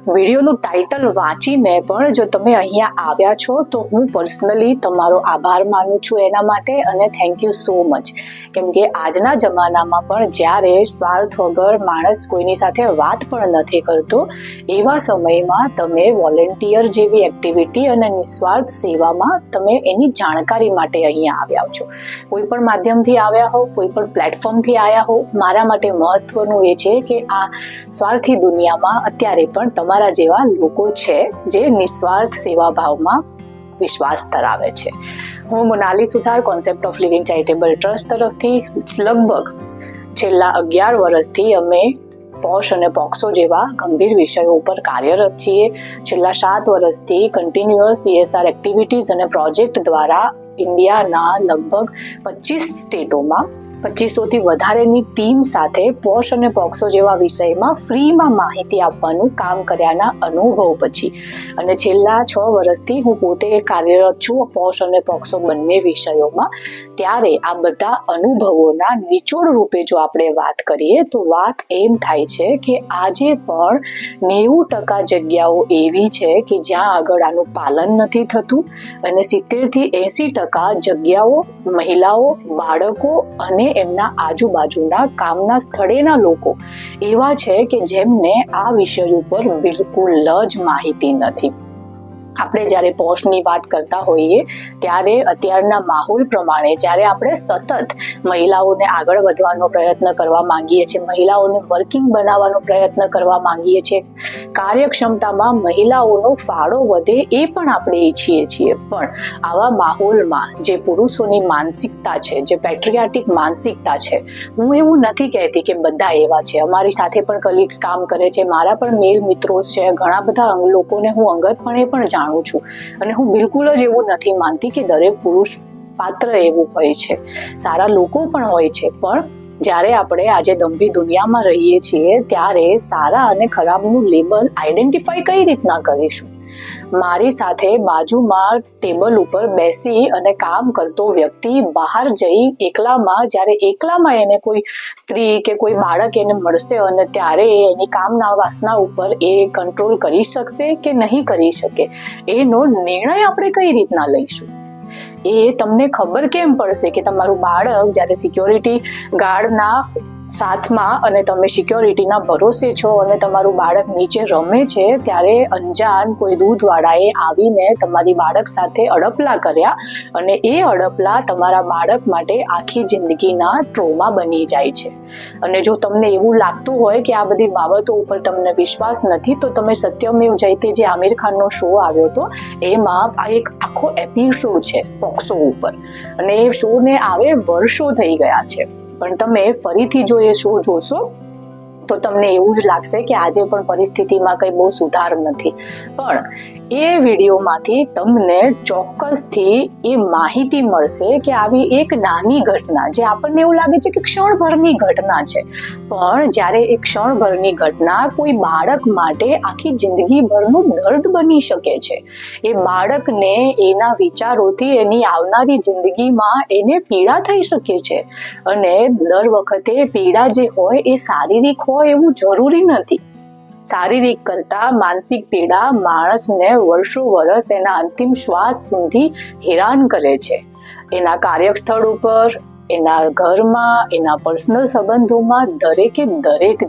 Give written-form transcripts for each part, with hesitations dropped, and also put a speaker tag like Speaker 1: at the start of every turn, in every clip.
Speaker 1: વિડીયોનું title વાંચીને પણ જો તમે અહીંયા આવ્યા છો તો હું પર્સનલી તમારો આભાર માનું છું એના માટે, અને થેન્ક યુ સો મચ. કેમ કે આજના જમાનામાં પણ જ્યારે સ્વાર્થ વગર માણસ કોઈની સાથે વાત પણ નથી કરતો, એવા સમયમાં તમે વોલેન્ટિયર જેવી એક્ટિવિટી અને નિસ્વાર્થ સેવામાં તમે એની જાણકારી માટે અહીંયા આવ્યા છો. કોઈ પણ માધ્યમથી આવ્યા હો, કોઈ પણ પ્લેટફોર્મથી આવ્યા હો, મારા માટે મહત્વનું એ છે કે આ સ્વાર્થી દુનિયામાં અત્યારે પણ તમારા જેવા લોકો છે જે નિસ્વાર્થ સેવાભાવમાં વિશ્વાસ ધરાવે છે. હું Monali Suthar concept of living charitable trust તરફથી લગભગ છેલ્લા 11 વર્ષથી અમે પોશ અને પોક્સો જેવા ગંભીર વિષયો ઉપર કાર્યરત છીએ. છેલ્લા 7 વર્ષથી કન્ટિન્યુઅસ CSR એક્ટિવિટીઝ અને પ્રોજેક્ટ દ્વારા ઇન્ડિયાના લગભગ 25 સ્ટેટોમાં 2500થી વધારેની ટીમ સાથે પોશ અને પોક્સો જેવા વિષયમાં ફ્રીમાં માહિતી આપવાનું કામ કર્યાના અનુભવ પછી, અને છેલ્લા 6 વર્ષથી હું પોતે કાર્યરત છું પોશ અને પોક્સો બંને વિષયોમાં. ત્યારે આ બધા અનુભવોના નિચોડ રૂપે જો આપણે વાત કરીએ તો વાત એમ થાય છે કે આજે પણ 90% જગ્યાઓ એવી છે કે જ્યાં આગળ આનું પાલન નથી થતું, અને 70થી 80% જગ્યાઓ મહિલાઓ, બાળકો અને એમના આજુબાજુના કામના સ્થળેના લોકો એવા છે કે જેમને આ વિષય ઉપર બિલકુલ જ માહિતી નથી. આપણે જ્યારે પોશની વાત કરતા હોઈએ ત્યારે અત્યારના માહોલ પ્રમાણે જ્યારે આપણે સતત મહિલાઓને આગળ વધવાનો પ્રયત્ન કરવા માંગીએ છીએ, મહિલાઓને વર્કિંગ બનાવવાનો પ્રયત્ન કરવા માંગીએ છીએ, કાર્યક્ષમતામાં મહિલાઓનો ફાળો વધે એ પણ આપણે ઈચ્છીએ છીએ, પણ આવા માહોલમાં જે પુરુષોની માનસિકતા છે, જે પેટ્રિયાર્ટિક માનસિકતા છે, હું એવું નથી કહેતી કે બધા એવા છે, અમારી સાથે પણ કલીગ્સ કામ કરે છે, મારા પણ મેલ મિત્રો છે, ઘણા બધા લોકોને હું અંગતપણે પણ જાણું છું, અને હું બિલકુલ જ એવું નથી માનતી કે દરેક પુરુષ પાત્ર એવું હોય છે. સારા લોકો પણ હોય છે, પણ જ્યારે આપણે આજે દંભી દુનિયામાં રહીએ છીએ ત્યારે સારા અને ખરાબનું લેબલ આઈડેન્ટિફાઈ કઈ રીતના કરીશું? મારી સાથે બાજુમાં ટેબલ ઉપર બેસી અને કામ કરતો વ્યક્તિ બહાર જઈ જ્યારે એકલામાં એને કોઈ સ્ત્રી કે કોઈ બાળક એને મળશે અને ત્યારે એની કામના વાસના ઉપર એ કંટ્રોલ કરી શકશે કે નહીં કરી શકે, એનો નિર્ણય આપણે કઈ રીતના લઈશું? એ તમને ખબર કેમ પડશે કે તમારું બાળક જ્યારે સિક્યોરિટી ગાર્ડના સાથમાં અને તમે સિક્યોરિટીના ભરોસે છો અને તમારું બાળક નીચે રમે છે ત્યારે અંજાન કોઈ દૂધવાળાએ આવીને તમારી બાળક સાથે અડપલા કર્યા, અને એ અડપલા તમારા બાળક માટે આખી જિંદગીના ટ્રોમા બની જાય છે. અને જો તમને એવું લાગતું હોય કે આ બધી બાબતો ઉપર તમને વિશ્વાસ નથી, તો તમે સત્યમેવ જયતે જે આમિર ખાનનો શો આવ્યો હતો એમાં આ એક આખો એપિસોડ છે પોક્સો ઉપર, અને એ શોને આવે વર્ષો થઈ ગયા છે, પણ તમે ફરીથી જો એ શો જોશો તો તમને એવું જ લાગશે કે આજે પણ પરિસ્થિતિમાં કંઈ બહુ સુધાર નથી. પણ એ વિડીયોમાંથી તમને ચોક્કસથી એ માહિતી મળશે કે આવી એક નાની ઘટના, જે આપણને એવું લાગે છે કે ક્ષણભરની ઘટના છે, પણ જ્યારે એ ક્ષણભરની ઘટના કોઈ બાળક માટે આખી જિંદગીભરનું દર્દ બની શકે છે. એ બાળકને એના વિચારોથી એની આવનારી જિંદગીમાં એને પીડા થઈ શકે છે, અને દર વખતે પીડા જે હોય એ શારીરિક હોય એવું જરૂરી નથી. શારીરિક કરતા માનસિક પીડા માણસને વર્ષ એના અંતિમ શ્વાસ સુધી હેરાન કરે છે. એના કાર્યસ્થળ ઉપર, એના ઘરમાં, એના પર્સનલ સંબંધોમાં, દરેક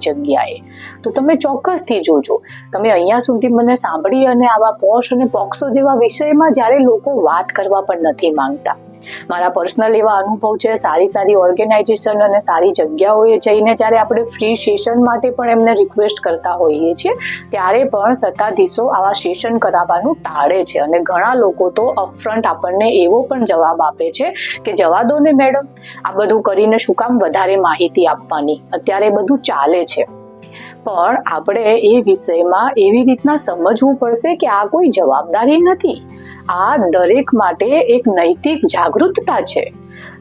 Speaker 1: જગ્યાએ. તો તમે ચોક્કસથી જોજો. તમે અહીંયા સુધી મને સાંભળી અને આવા પોશ અને પોક્સો જેવા વિષયમાં જ્યારે લોકો વાત કરવા પણ નથી માંગતા. મારા પર્સનલ એવા અનુભવ છે, સારી ઓર્ગેનાઇઝેશન અને સારી જગ્યાઓએ જઈને જ્યારે આપણે ફ્રી સેશન માટે પણ એમને રિક્વેસ્ટ કરતા હોઈએ છીએ ત્યારે પણ સત્તાધીશો આવા સેશન કરાવવાનું ટાળે છે, અને ઘણા લોકો તો અપફ્રન્ટ આપણને એવો પણ જવાબ આપે છે કે જવા દો ને મેડમ, આ બધું કરીને શું કામ વધારે માહિતી આપવાની, અત્યારે બધું ચાલે છે. પણ આપણે એ વિષયમાં એવી રીતના સમજવું પડશે કે આ કોઈ જવાબદારી નથી, આ દરેક માટે એક નૈતિક જાગૃતતા છે.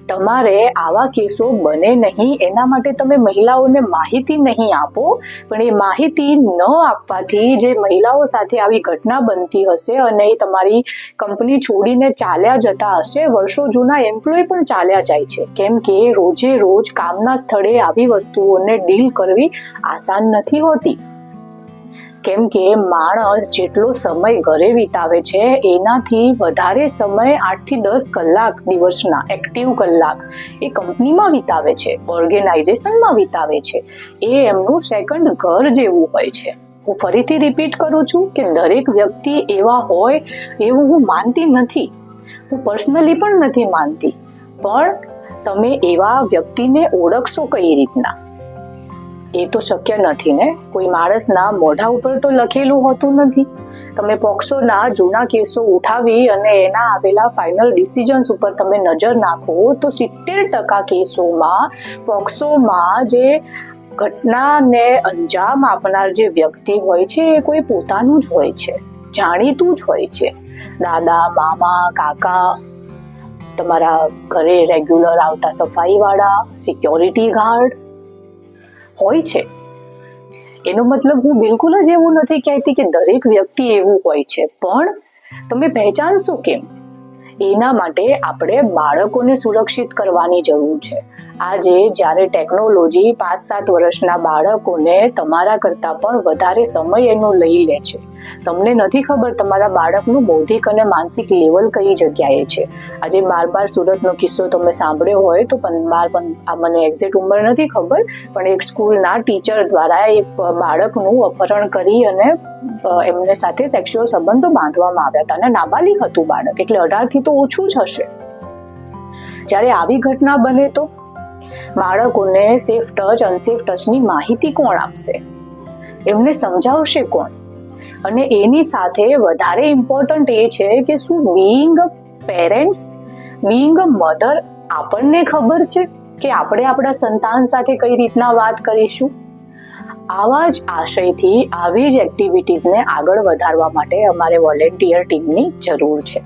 Speaker 1: તમારે આવા કેસો બને નહીં એના માટે તમે મહિલાઓને માહિતી નહીં આપો, પણ એ માહિતી ન આપવાથી જે મહિલાઓ સાથે આવી ઘટના બનતી હશે અને એ તમારી કંપની છોડીને ચાલ્યા જતા હશે, વર્ષો જૂના એમ્પ્લોય પણ ચાલ્યા જાય છે, કેમ કે રોજે રોજ કામના સ્થળે આવી વસ્તુઓને ડીલ કરવી આસાન નથી હોતી. કેમ કે માણસ જેટલો સમય ઘરે વિતાવે છે એનાથી વધારે સમય 8 થી 10 કલાક દિવસના એક્ટિવ કલાક એ કંપનીમાં વિતાવે છે, ઓર્ગેનાઇઝેશનમાં વિતાવે છે. એ એમનું સેકન્ડ ઘર જેવું હોય છે. હું ફરીથી રિપીટ કરું છું કે દરેક વ્યક્તિ એવા હોય એવું હું માનતી નથી, હું પર્સનલી પણ નથી માનતી, પણ તમે એવા વ્યક્તિને ઓળખશો કઈ રીતના એ તો શક્ય નથી ને. કોઈ માણસના મોઢા ઉપર તો લખેલું હોતું નથી. તમે પોક્સોના જૂના કેસો ઉઠાવી અને એના આવેલા ફાઇનલ ડિસિઝન્સ ઉપર તમે નજર નાખો તો 70% કેસોમાં પોક્સોમાં જે ઘટનાને અંજામ આપનાર જે વ્યક્તિ હોય છે એ કોઈ પોતાનું જ હોય છે, જાણીતું જ હોય છે. દાદા, મામા, કાકા, તમારા ઘરે રેગ્યુલર આવતા સફાઈવાળા, સિક્યોરિટી ગાર્ડ હોય છે. એનો મતલબ હું બિલકુલ જ એવું નથી કહેતી કે દરેક વ્યક્તિ એવું હોય છે, પણ તમે પહેચાનશો કેમ? એના માટે આપણે બાળકોને સુરક્ષિત કરવાની જરૂર છે. આજે જ્યારે ટેકનોલોજી 5-7 વર્ષના બાળકોને તમારા કરતાં પણ વધારે સમય એનો લઈ લે છે, તમને નથી ખબર તમારા બાળકનું બૌદ્ધિક અને માનસિક લેવલ કઈ જગ્યાએ છે. આજે 12 સુરતનો કિસ્સો તમે સાંભળ્યો હોય તો મને એક્ઝેક્ટ ઉંમર નથી ખબર, પણ એક સ્કૂલના ટીચર દ્વારા એક બાળકનું અપહરણ કરી અને એમને સાથે સેક્સ્યુઅલ સંબંધો બાંધવામાં આવ્યા હતા અને નાબાલિગ હતું બાળક, એટલે 18 થી તો ઓછું જ હશે. જ્યારે આવી ઘટના બને તો બાળકોને સેફ ટચ, અનસેફ ટચની માહિતી કોણ આપશે? એમને સમજાવશે કોણ? અને એની સાથે વધારે ઇમ્પોર્ટન્ટ એ છે કે શું being a parents, being a mother, આપણને ખબર છે કે આપણે આપણા સંતાન સાથે કઈ રીતના વાત કરીશું? આવા જ આશયથી આવી જ એક્ટિવિટીઝને આગળ વધારવા માટે અમારે વોલેન્ટિયર ટીમની જરૂર છે.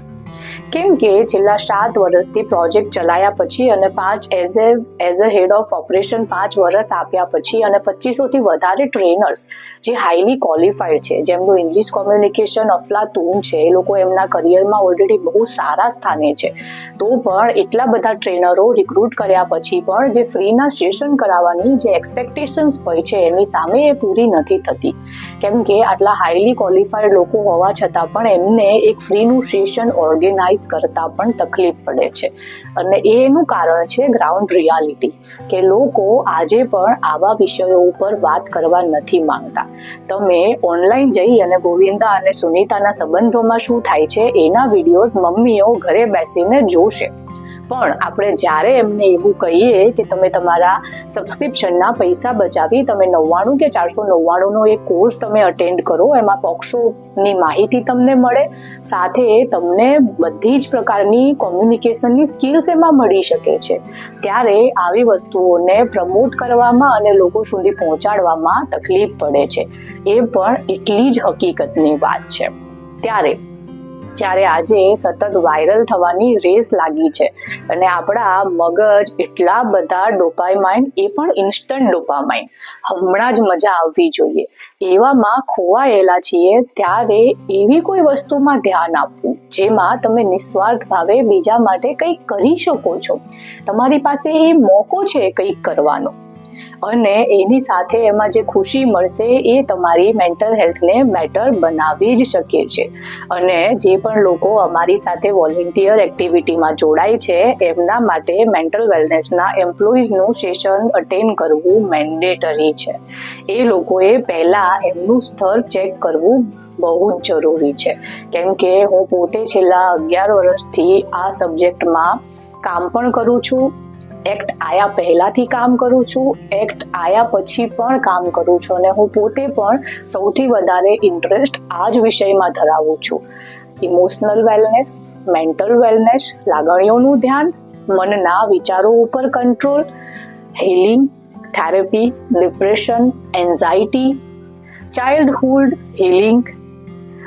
Speaker 1: કેમ કે છેલ્લા 7 વર્ષથી પ્રોજેક્ટ ચલાયા પછી અને 5 as a head of operation 5 વર્ષ આપ્યા પછી અને 2500 થી વધારે ટ્રેનર્સ જે હાઈલી ક્વોલિફાઈડ છે, જેમનું ઇંગ્લિશ કોમ્યુનિકેશન અફલાતૂન છે, એ લોકો એમના કરિયરમાં ઓલરેડી બહુ સારા સ્થાને છે, તો પણ એટલા બધા ટ્રેનરો રિક્રુટ કર્યા પછી પણ જે ફ્રીના સેશન કરાવવાની જે એક્સપેક્ટેશન્સ હોય છે એની સામે એ પૂરી નથી થતી. કેમ કે આટલા હાઈલી ક્વોલિફાઈડ લોકો હોવા છતાં પણ એમને એક ફ્રીનું સેશન ઓર્ગેનાઇઝ કરતા પણ તકલીફ પડે છે. અને એનું કારણ છે ગ્રાઉન્ડ રિયાલિટી, કે લોકો આજે પણ આવા વિષયો ઉપર વાત કરવા નથી માંગતા. તમે ઓનલાઈન જઈ અને ગોવિંદા અને સુનીતાના સંબંધોમાં શું થાય છે એના વિડીયોઝ મમ્મીઓ ઘરે બેસીને જોશે, પણ આપણે જ્યારે એમને એવું કહીએ કે તમે તમારા સબસ્ક્રિપ્શનના પૈસા બચાવી તમે 99 કે 499નો એક કોર્સ તમે અટેન્ડ કરો, એમાં પોક્સોની માહિતી તમને મળે, સાથે તમને બધી જ પ્રકારની કોમ્યુનિકેશનની સ્કિલ્સ એમાં મળી શકે છે, ત્યારે આવી વસ્તુઓને પ્રમોટ કરવામાં અને લોકો સુધી પહોંચાડવામાં તકલીફ પડે છે. એ પણ એટલી જ હકીકતની વાત છે. ત્યારે આજે સતત વાયરલ થવાની રેસ લાગી છે અને આપણા મગજ એટલા બધા ડોપામાઇન, એ પણ ઇન્સ્ટન્ટ ડોપામાઇન, હમણાં જ મજા આવવી જોઈએ, એવામાં ખોવાયેલા છીએ. ત્યારે એવી કોઈ વસ્તુમાં ધ્યાન આપવું જેમાં તમે નિસ્વાર્થ ભાવે બીજા માટે કંઈક કરી શકો છો, તમારી પાસે એ મોકો છે કંઈક કરવાનો, અને એની સાથે એમાં જે ખુશી મળશે એ તમારી મેન્ટલ હેલ્થને બેટર બનાવી જ શકે છે. અને જે પણ લોકો અમારી સાથે વોલેન્ટિયર એક્ટિવિટીમાં જોડાય છે એમના માટે મેન્ટલ વેલનેસના એમ્પ્લોઈઝનું સેશન અટેન્ડ કરવું મેન્ડેટરી છે. એ લોકોએ પહેલાં એમનું સ્તર ચેક કરવું બહુ જ જરૂરી છે. કેમ કે હું પોતે છેલ્લા 11 વર્ષથી આ સબ્જેક્ટમાં કામ પણ કરું છું, એક્ટ આયા પહેલાથી કામ કરું છું, એક્ટ આયા પછી પણ કામ કરું છું, અને હું પોતે પણ સૌથી વધારે ઇન્ટરેસ્ટ આ જ વિષયમાં ધરાવું છું. ઇમોશનલ વેલનેસ, મેન્ટલ વેલનેસ, લાગણીઓનું ધ્યાન, મનના વિચારો ઉપર control, healing, therapy, depression, anxiety, childhood healing,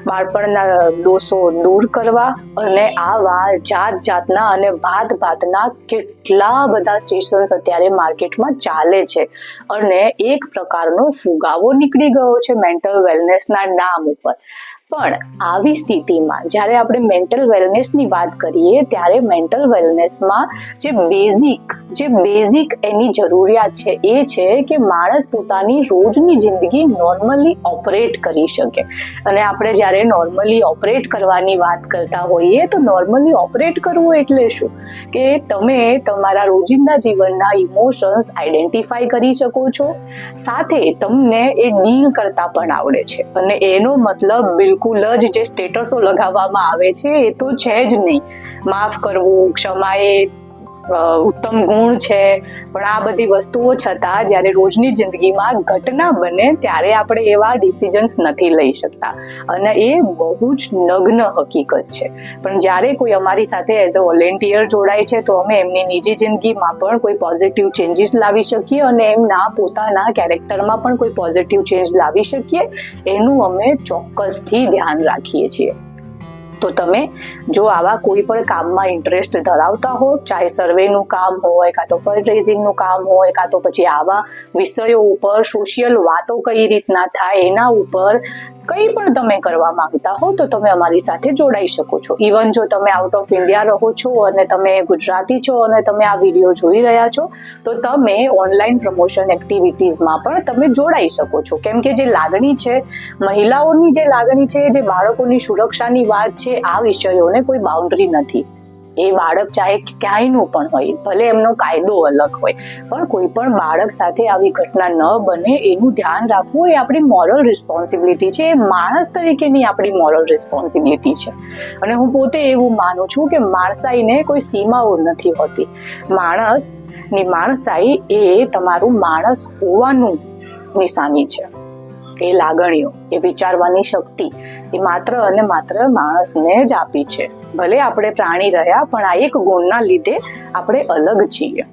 Speaker 1: બાળપણના દોષો દૂર કરવા, અને આવા જાતના અને ભાતના કેટલા બધા સેશન્સ અત્યારે માર્કેટમાં ચાલે છે, અને એક પ્રકારનો ફુગાવો નીકળી ગયો છે મેન્ટલ વેલનેસના નામ ઉપર. પણ આવી સ્થિતિમાં જ્યારે આપણે મેન્ટલ વેલનેસની વાત કરીએ ત્યારે મેન્ટલ વેલનેસમાં જે બેઝિક એની જરૂરિયાત છે એ છે કે માણસ પોતાની રોજની જિંદગી નોર્મલી ઓપરેટ કરી શકે. અને આપણે જ્યારે નોર્મલી ઓપરેટ કરવાની વાત કરતા હોઈએ તો નોર્મલી ઓપરેટ કરવું એટલે શું કે તમે તમારા રોજિંદા જીવનના ઇમોશન્સ આઈડેન્ટિફાઈ કરી શકો છો, સાથે તમને એ ડીલ કરતા પણ આવડે છે. અને એનો મતલબ બિલકુલ જ જે સ્ટેટસો લગાવવામાં આવે છે એ તો છે જ નહીં. માફ કરવું, ક્ષમાએ ઉત્તમ ગુણ છે, પણ આ બધી વસ્તુઓ છતાં જ્યારે રોજની જિંદગીમાં ઘટના બને ત્યારે આપણે એવા ડિસિઝન્સ નથી લઈ શકતા અને એ બહુ જ નગ્ન હકીકત છે. પણ જ્યારે કોઈ અમારી સાથે એઝ અ વોલેન્ટિયર જોડાય છે તો અમે એમની નિજી જિંદગીમાં પણ કોઈ પોઝિટિવ ચેન્જીસ લાવી શકીએ અને એમના પોતાના કેરેક્ટરમાં પણ કોઈ પોઝિટિવ ચેન્જ લાવી શકીએ એનું અમે ચોક્કસથી ધ્યાન રાખીએ છીએ. તો તમે જો આવા કોઈ પણ કામમાં ઇન્ટરેસ્ટ ધરાવતા હો, ચાહે સર્વેનું કામ હોય, કાં તો ફંડરેઝિંગનું કામ હોય, કાં તો પછી આવા વિષયો ઉપર સોશિયલ વાતો કઈ રીતના થાય એના ઉપર કંઈ પણ તમે કરવા માંગતા હો તો તમે અમારી સાથે જોડાઈ શકો છો. ઇવન જો તમે આઉટ ઓફ ઇન્ડિયા રહો છો અને તમે ગુજરાતી છો અને તમે આ વિડીયો જોઈ રહ્યા છો તો તમે ઓનલાઈન પ્રમોશન એક્ટિવિટીઝમાં પણ તમે જોડાઈ શકો છો. કેમ કે જે લાગણી છે, મહિલાઓની જે લાગણી છે, જે બાળકોની સુરક્ષાની વાત છે, આ વિષયોને કોઈ બાઉન્ડ્રી નથી. એ બાળક ચાહે ક્યાંયનું પણ હોય, ભલે એમનો કાયદો અલગ હોય, પણ કોઈ પણ બાળક સાથે આવી ઘટના ન બને એનું ધ્યાન રાખવું એ આપણી મોરલ રિસ્પોન્સિબિલિટી છે. એ માણસ તરીકેની આપણી મોરલ રિસ્પોન્સિબિલિટી છે. અને હું પોતે એવું માનું છું કે માણસાઈને કોઈ સીમાઓ નથી હોતી. માણસની માણસાઈ એ તમારું માણસ હોવાનું નિશાની છે. એ લાગણીઓ, એ વિચારવાની શક્તિ એ માત્ર અને માત્ર માણસને જ આપી છે. ભલે આપણે પ્રાણી રહ્યા પણ આ એક ગુણના લીધે આપણે અલગ છીએ.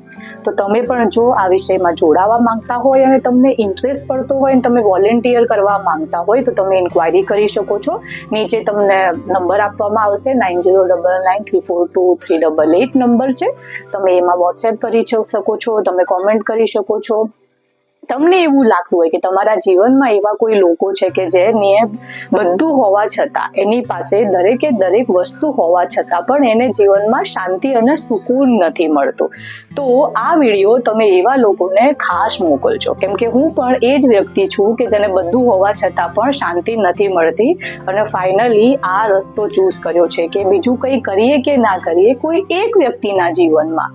Speaker 1: તો તમે પણ જો આ વિષયમાં જોડાવા માંગતા હોય અને તમને ઇન્ટરેસ્ટ પડતો હોય અને તમે વોલેન્ટિયર કરવા માંગતા હોય તો તમે ઇન્ક્વાયરી કરી શકો છો. નીચે તમને નંબર આપવામાં આવશે, 9099342388 નંબર છે. તમે એમાં વોટ્સએપ કરી શકો છો, તમે કોમેન્ટ કરી શકો છો. તમને એવું લાગતું હોય કે તમારા જીવનમાં એવા કોઈ લોકો છે કે જેને બધું હોવા છતાં, એની પાસે દરેક વસ્તુ હોવા છતાં પણ એને જીવનમાં શાંતિ અને સુકૂન નથી મળતું, તો આ વિડીયો તમે એવા લોકોને ખાસ મોકલજો. કેમ કે હું પણ એ જ વ્યક્તિ છું કે જેને બધું હોવા છતાં પણ શાંતિ નથી મળતી અને ફાઇનલી આ રસ્તો ચૂઝ કર્યો છે કે બીજું કંઈ કરીએ કે ના કરીએ, કોઈ એક વ્યક્તિના જીવનમાં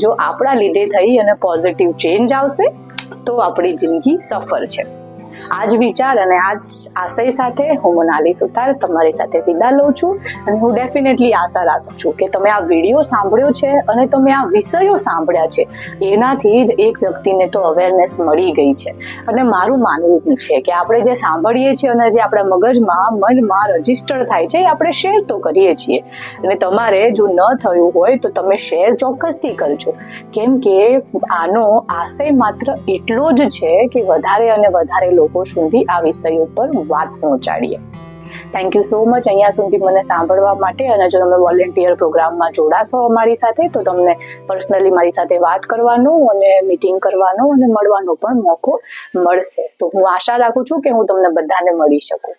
Speaker 1: જો આપણા લીધે થઈ અને પોઝિટિવ ચેન્જ આવશે તો આપણી જિંદગી સફળ છે. આ જ વિચાર અને આ જ આશય સાથે હું મોનાલી સુતાર તમારી સાથે વિદા લઉં છું. અને હું ડેફિનેટલી આશા રાખું છું કે તમે આ વિડીયો સાંભળ્યો છે અને તમે આ વિષયો સાંભળ્યા છે એનાથી જ એક વ્યક્તિને તો અવેરનેસ મળી ગઈ છે. અને મારું માનવું છે કે આપણે જે સાંભળીએ છીએ અને જે આપણા મનમાં રજીસ્ટર થાય છે એ આપણે શેર તો કરીએ છીએ. અને તમારે જો ન થયું હોય તો તમે શેર ચોક્કસથી કરજો. કેમ કે આનો આશય માત્ર એટલો જ છે કે વધારે અને વધારે લોકો સુધી આ વિષયો પર વાત પહોંચાડીએ. થેન્ક યુ સો મચ અહીંયા સુધી મને સાંભળવા માટે. અને જો તમે વોલેન્ટિયર પ્રોગ્રામમાં જોડાશો અમારી સાથે તો તમને પર્સનલી મારી સાથે વાત કરવાનો અને મીટિંગ કરવાનો અને મળવાનો પણ મોકો મળશે. તો હું આશા રાખું છું કે હું તમને બધાને મળી શકું.